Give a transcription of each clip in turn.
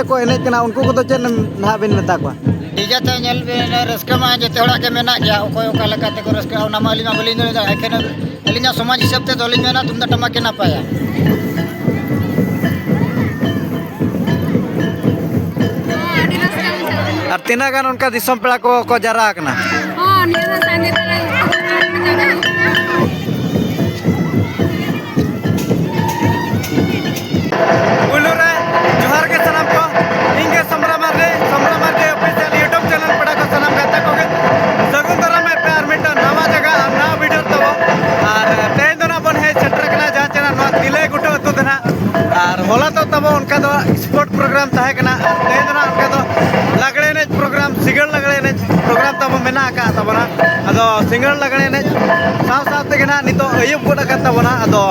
ते को एने कना उनको को तो चेन ना बिन मेता को डीजे ते नेल बिन रस्का मा जते होड़ा के मेना गया ओको ओका लगा ते को रस्का ना माली मा बलिन ने एखन अलिना समाज हिसाब ते दोलिन मेना तुम टमा के ना पाया और तीना गान उनका दिसम पेड़ा को जरा कना हां निया संगे तरह उलुरे जोहार के सलाम को इंगे समरा मारे ऑफिशियल यूट्यूब चैनल पड़ा को सलाम कहता को सगुन दरा में प्यार मिटा नवा जगह नवा वीडियो तबो और तेन दोना बन है सेंटर कना जहां चैनल मा दिले गुटो तो दना और होला तो तबो उनका दो स्पोर्ट प्रोग्राम ताहे कना तेन दोना उनका दो लगड़े ने प्रोग्राम सिंगल लगड़े ने प्रोग्राम तबो मेना का तबना अदो सिंगल लगड़े ने साव साव ते कना नितो अयुब गोडा का तबना अदो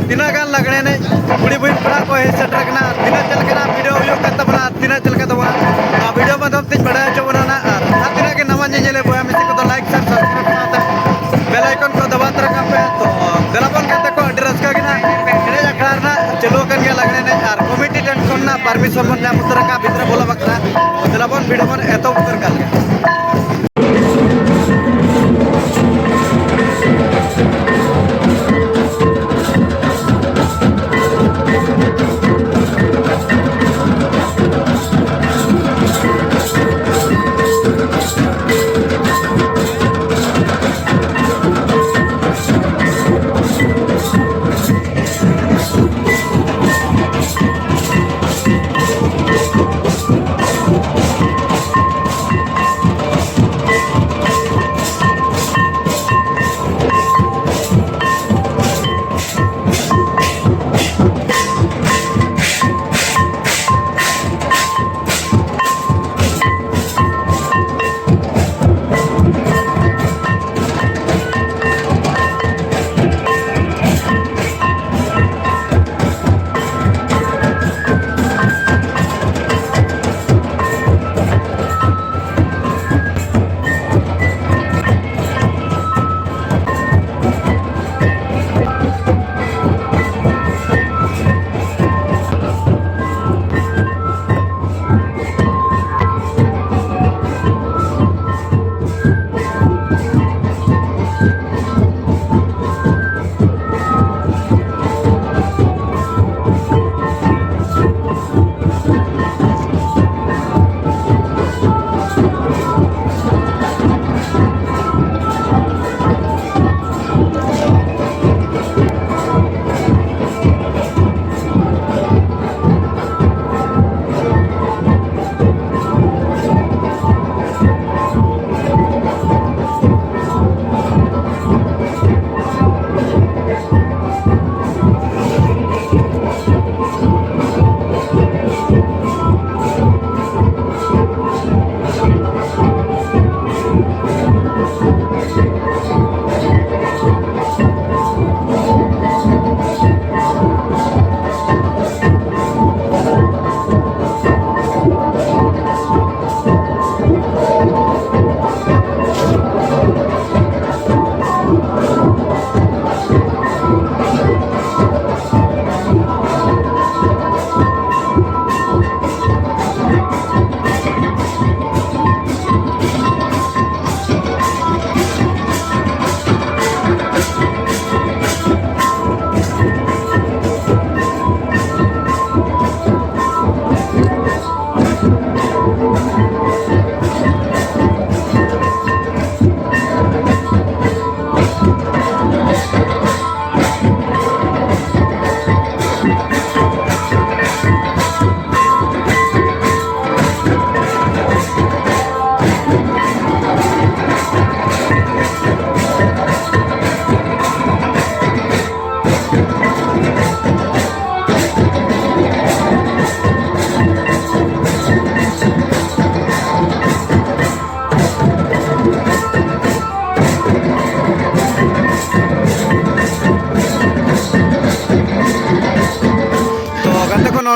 तीना गान लगड़े ने बुड़ी बुड़ी पड़ा को है सेंटर कना तीना चल कना वीडियो यो करता बना तीना चल का तबना वीडियो माध्यम ते बड़ा जो बनाना और तीना के नवा जेले बोया मिसे को तो लाइक शेयर सब्सक्राइब करता बेल आइकन को दबा रखा पे तो दलापन कहते को एड्रेस का गिना एने अखड़ारना चलो कन के लगड़े ने और कमिटी टेन कोना परमिशन मन नाम उतर का भीतर बोला बकरा दलापन वीडियो मन एतो उतर का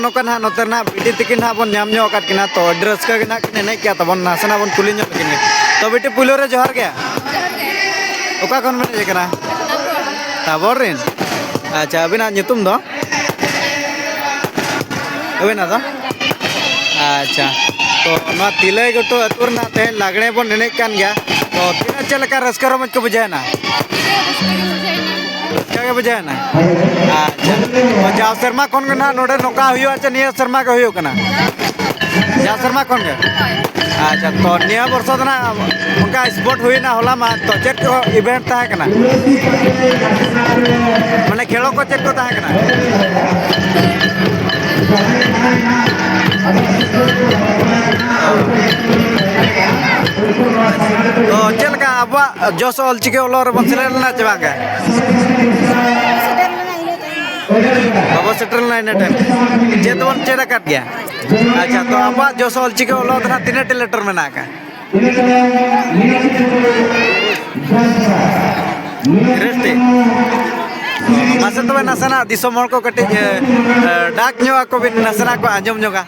नौका ना नोतना बेटी तक ना बन नाम किना तो रस्का के ना एने क्या तब नासना बन कुली किने तो बेटी पुलो रे जोहार गया ओका खन में जेकना ताबोर रेन अच्छा अबिना नितुम दो अबिना दो अच्छा तो नवा तिलय गटो अतुर ना ते लागणे बन नेने कान गया तो तिना चलका रस्का रमज को बुझाय ना क्या के बुझाय ना अच्छा तो जाव शर्मा कोन गना नोडे नोका हुयो अच्छा निया शर्मा का हुयो कना जाव शर्मा कोन गे अच्छा तो निया वर्ष ना उनका स्पोर्ट हुई ना होला मा तो चेक को इवेंट ता कना माने खेलो को चेक को ता कना तो चल का अब जोश ऑलचिके ओलर बसले ना चबांगे बाबा सेटल ना इन टाइम जे तो चेड़ा काट गया अच्छा तो अब जोश ऑलचिके ओलर ना 3 लेटर में ना का रेस्टी मासे तो नसना दिसम हर को कटे डाक न्योगा को भी नसना को आंजम न्योगा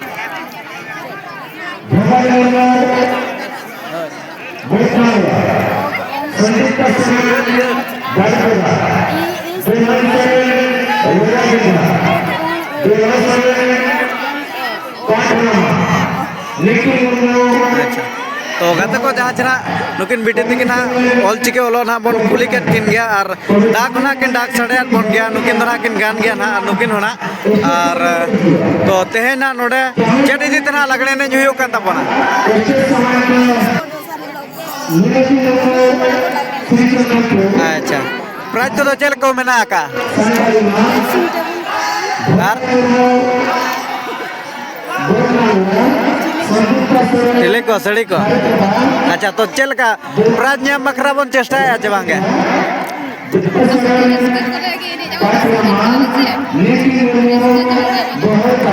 अच्छा तो गते को जहाँ चना नुकिन बिटे तकिन ना ऑलचिके ओलो ना बन कुली के किन गया और डाक ना किन डाक सड़े बन गया नुकिन ना किन गान गया ना नुकिन होना और तो तेहे ना नोडे चेटी जी तना लगने ने जुयो का तपना अच्छा प्राइज तो चल को मेना का टिले को सड़ी को अच्छा तो चल का प्राइज ने मखरा बन चेष्टा है आज बांगे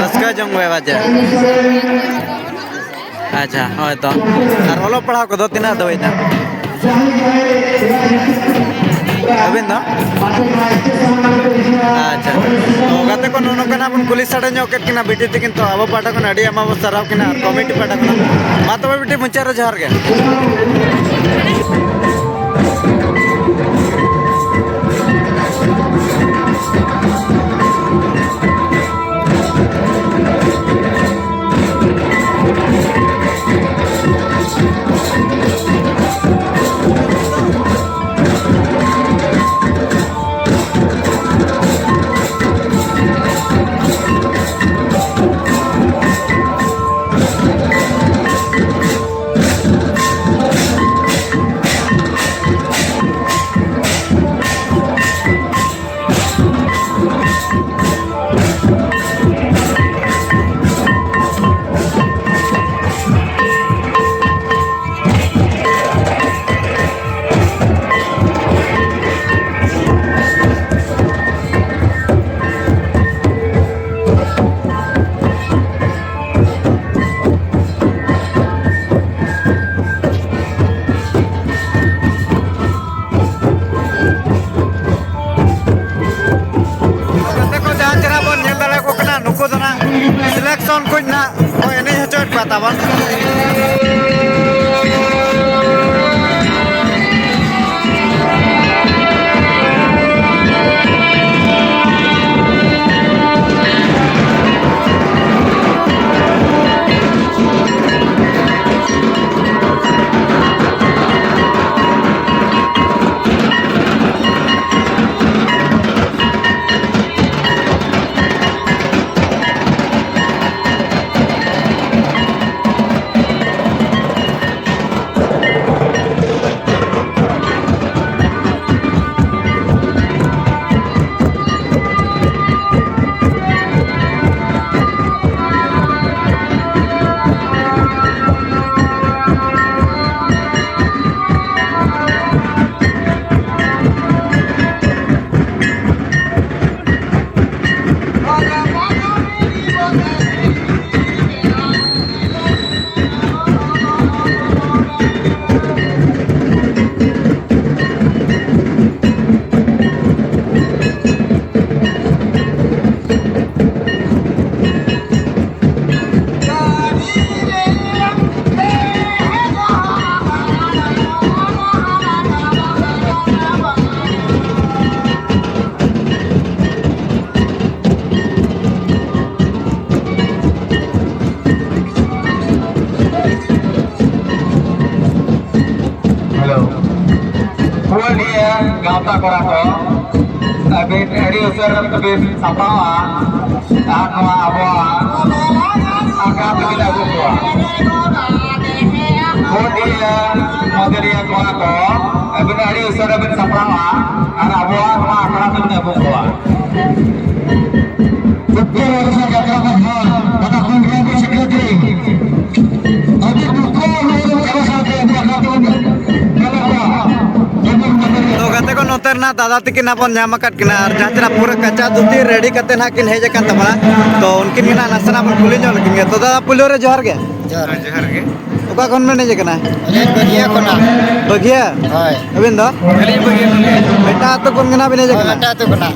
रस्का जंग वे बाजे अच्छा होय तो और ओलो पढ़ा को दो तीन दो इना अबिन दो अच्छा तो गते को नुनो कना बन पुलिस सडे ᱧᱚᱜ केत किना बिटी तकिन तो अब पाटा को अड़ी अमा सराव किना कमिटी पाटा को मा तो बिटी मुचार जहर गे सिलेक्शन कुछ ना नहीं है चोट पाता बन गावता करा को अभी एडी उसर अभी सपावा आनवा अबवा आका बिला गुवा कोडिया मगरिया कोना को अभी एडी उसर अभी सपावा आना अबवा मा आका बिला गुवा उत्तर वर्षा यात्रा में बता कौन के सेक्रेटरी अभी दुको लोग साथे देखा तो तो गते को नोतर ना दादा तकिन अपन नाम कट किना और जहां पूरा कच्चा दूधी रेडी करते ना किन हेज कान तबा तो उनकिन किना नसना अपन कुली जो लगिन तो दादा पुलो रे जोहर के जोहर के ओका कोन में नहीं जकना अरे बगिया कोना बगिया हाय अबिन दो खाली बगिया बेटा तो कोन गना बिने जकना बेटा तो कोना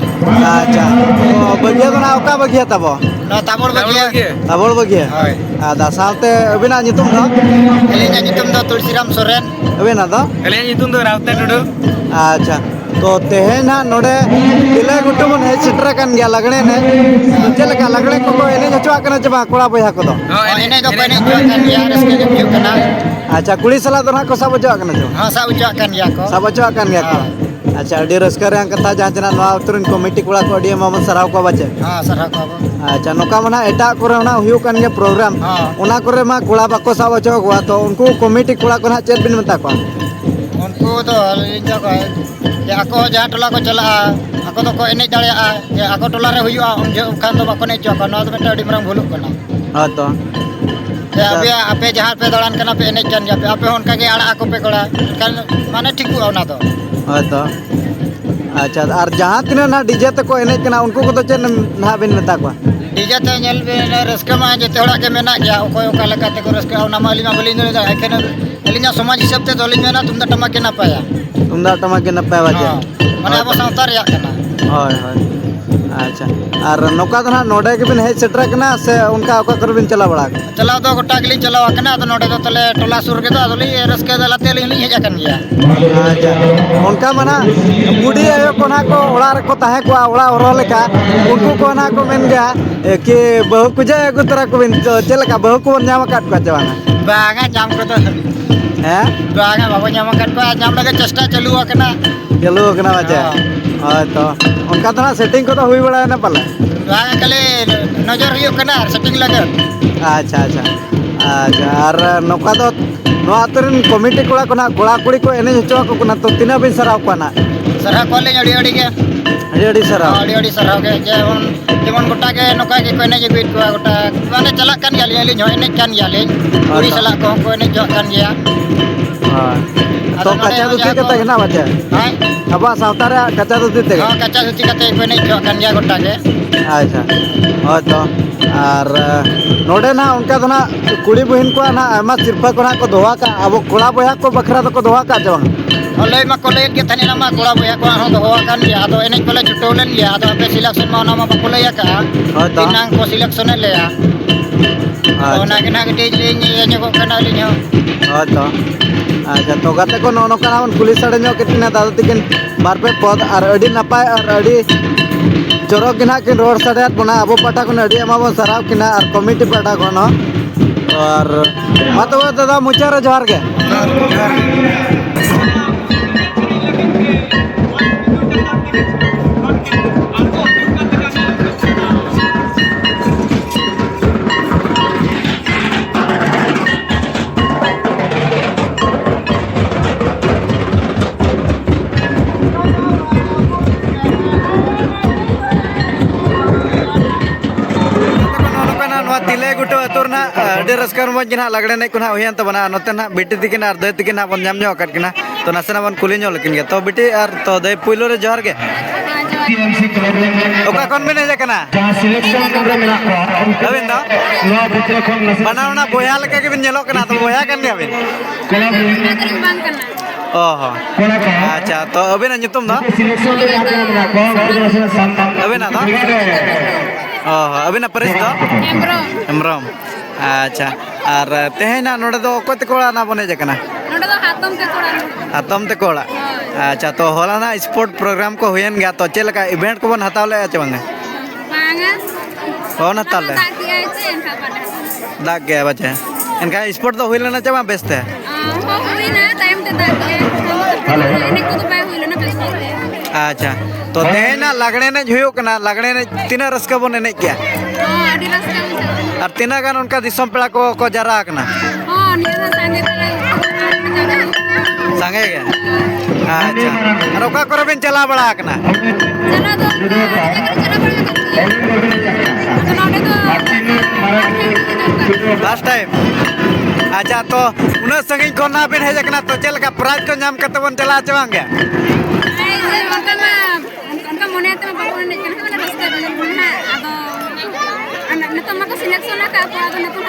अच्छा तो बगिया तो ना ओका बगिया तबो ना ताबोड़ बगिया हाय आदा सालते अबिना नितुम दो एलिना नितुम दो तुलसीराम सोरेन अबिना दो एलिना नितुम दो रावते टुडू अच्छा तो तेहेना नोडे तिले गुटु मन हे चिट्रा कान गया लगणे ने चल का लगणे को एने जचवा कना जबा कोड़ा बया को दो एने दो पने जो कान गया रस्के के पियो कना अच्छा कुड़ी सला दो ना को सब जवा कना जो हां सब जवा कान गया को सब जवा कान गया को अच्छा अडी रस्कर रे कथा जहां जना नवा उतरन कमेटी कोड़ा को अडी मोहम्मद सराव को बचे हां सराव को अच्छा नोका मना एटा करे ना हुयु कान गया प्रोग्राम ओना करे मा कोड़ा बाको सब जवा को तो उनको कमेटी कोड़ा को ना चेत बिन मता को उनको तो लिंजा को या को जहां टोला को चला आको तो को एने दाड़े या आको टोला रे हुयु उन जो खान तो बाको ने चोका ना तो बेटा अडी मरंग भुलुक कना हां तो या अबे आपे जहां पे दौड़ान कना पे एने चन या पे आपे उनका के आड़ा आको पे कोड़ा माने ठीक हुआ ना तो हां तो अच्छा और जहां तिना ना डीजे ते को एने कना उनको को तो चेन ना बिन मता को डीजे ते नेल बे रस्का मा जे तेड़ा के मेना गया ओको ओका लगा ते को रस्का ना माली मा बोली ने एखन एलिना समाज हिसाब ते दोली मेना तुमदा टमा के ना पाया तुमदा टमा के ना पाया बाजे माने अब सावतार या कना होय होय अच्छा और नोका तो ना नोडे के बिन हे सेट्रा कना से उनका ओका कर बिन चला बड़ा चला तो गोटा गली चला कना तो नोडे तो तले टोला सुर के तो अदली रस्के दला तेल ही हेजा कन गया अच्छा उनका मना बुढ़ी आयो कोना को ओड़ा रे को ताहे को ओड़ा ओरो लेका उनको कोना को मेन गया कि बहु कुजे गुतरा को बिन चलका बहु को नाम काट को जवाना बागा जाम को तो हैं बागा बाबा नाम काट को जाम लगे चेष्टा चालू कना बाजे हां तो उनका तो ना सेटिंग को तो हुई बड़ा है ना पले बागा कले नजर हुई कना सेटिंग लगे अच्छा अच्छा अच्छा और नोका तो नो आतरन कमिटी कोड़ा कोना कोड़ा कुड़ी को एने जचवा को कोना तो तिना बिन सराव कोना सरा कॉलेज अड़ी के अड़ी सराव अड़ी सराव के जेमन गोटा के नोका के कोने जे बीट को गोटा माने चला कान गया ले होने कान गया ले पूरी सला को कोने जो कान गया हां तो कच्चा दूध के तगना बचे हां अब सावता रे कच्चा दूध ते हां कच्चा दूध के कोने जो कान गया गोटा के अच्छा हां तो और नोडे ना उनका तो ना कुड़ी बहन को ना आमा सिरफा को ना को दोहा का अब कोड़ा बया को बखरा तो को दोहा का जवान ओले मा कोले के थने ना मा कोड़ा बया को हो दोहा कान गया तो एने कोले चुटोलन गया तो पे सिलेक्शन मा ना मा कोले या का दिनांग को सिलेक्शन ले या ओना के ना के तेज ले ये को कना ले हो हां तो अच्छा तो गाते को नोनो का नाम पुलिस अड़े नो कितना दादा तिकिन बार पे पद और अडी नपाय और अडी चोरो किना किन रोड साइड बना अबो पाटा को अडी अमाबो सराव किना और कमिटी पाटा को न और मातो दादा मुचारा जोहार के तिले गुटो अतुरना अडे रस्कर मज ना लगड़े ने कुना होयन तबना नोते ना बेटी दिकिन आर दय दिकिन बन जाम जो कट किना तो नसना बन कुली जो लकिन तो बेटी आर तो दय पुइलो रे जोहर के टीएमसी क्लब रे ओका कोन मेने जे कना जा सिलेक्शन रे मेना को अबिन दो नो बिtre खन नसे बनावना बोया लके के बिन जेलो कना तो बोया कन गया बिन क्लब बंद करना ओहो कोना का अच्छा तो अबिन nyutum दो सिलेक्शन रे मेना को नसे संतान अबिन दो ओहो अबिन परिस दो एमरम अच्छा और तेहेना नोडे दो ओको ते कोड़ा ना बने जे कना नोडे दो हातम ते कोड़ा अच्छा तो होला ना स्पोर्ट प्रोग्राम को हुयन गया तो चेलका इवेंट को बन हताव ले आचे बांगे बांगा कौन हताव ले दाग गया बचे इनका स्पोर्ट तो हुइले ना चमा बेस्ट है हो हुई ना टाइम ते दाग हेलो इने को तो बाय हुइले ना बेस्ट अच्छा तो तेना लगने ने हुयो कना लगने ने तीना रस्का बन एने क्या हाँ अड़ी रास्ता में चल और तीना गान उनका दिसम पेड़ा को जरा कना हाँ निया संगे संगे के अच्छा और ओका करे बिन चला बड़ा कना चला तो चला पड़ेगा लास्ट टाइम अच्छा तो उन्हें संगी को ना बिन हेज कना तो चल का प्राइज को नाम करते बन चला चवांगे उनका मोने तो बाबू ने कहना मैंने रास्ता में ना अब अन्न तो मको सिलेक्शन का तो नको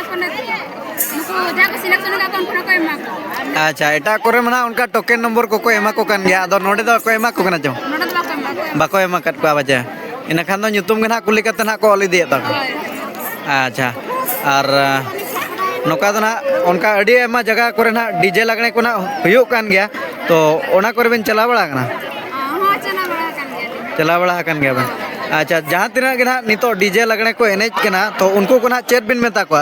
जाको सिलेक्शन का तो उनको कोई माको अच्छा एटा करे मना उनका टोकन नंबर को एमा को कान गया अदो नोडे दो को एमा को कना चो नोडा तो बाको एमा कट को आवाज इन खान दो nyutum गना कुली कते ना को ओली दिए तक अच्छा और नोका दो ना उनका अडी एमा जगह करे ना डीजे लगने को ना हुयो कान गया तो ओना करे बिन चला बड़ा कना हाँ चला बड़ा कान गया बन अच्छा जहाँ तीना के ना नितो डीजे लगने को एनेज के ना तो उनको को ना चेत बिन मेता को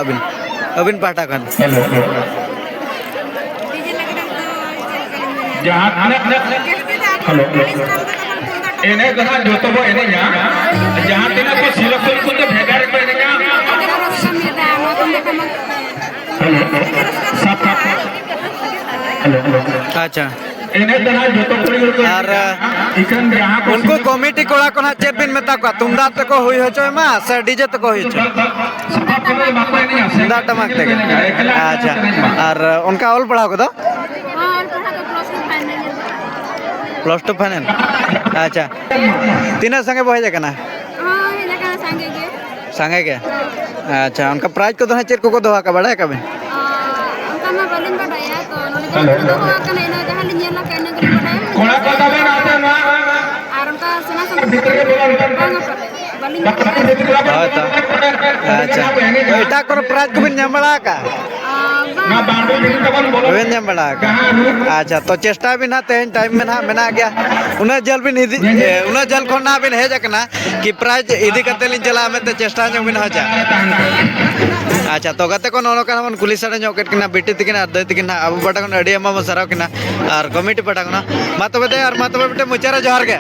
अबिन पाटा कान जहाँ हेलो एने जहाँ जो तो वो एने जहाँ तीना को सिलेक्शन को तो भेजा रे एने हेलो अच्छा एने जहाँ जो तो और इकन जहाँ उनको कमिटी कोड़ा को ना चेत बिन मेता को तुमदा तक को हुई हो चो मा से डीजे तक को हुई छो तुमदा टमक तक अच्छा और उनका ऑल पढ़ा को तो प्लस टू फाइनल अच्छा तीन संगे बहे जगना संगे के अच्छा उनका प्राइज को तो चेक को दोहा का बड़ा है कभी कोड़ा को दबे ना आते ना अच्छा तो एटा को प्राइज को बिन बड़ा का ना बांडू दिन तबन बोलो बिन बड़ा का अच्छा तो चेष्टा भी ना तेन टाइम में ना मेना गया उन्हें जल भी नहीं उन्हें जल को ना बिन है जकना कि प्राइज इदी करते लिन चला में तो चेष्टा जो बिन हो जा अच्छा तो गते को नोनो का मन कुली सडे जोकेट किना बिटी तिकिना अदय तिकिना अब बटा को अडी अम्मा सराव किना और कमिटी पटा को ना मा तबे दे और मा तबे बेटे मुचारा जोहार के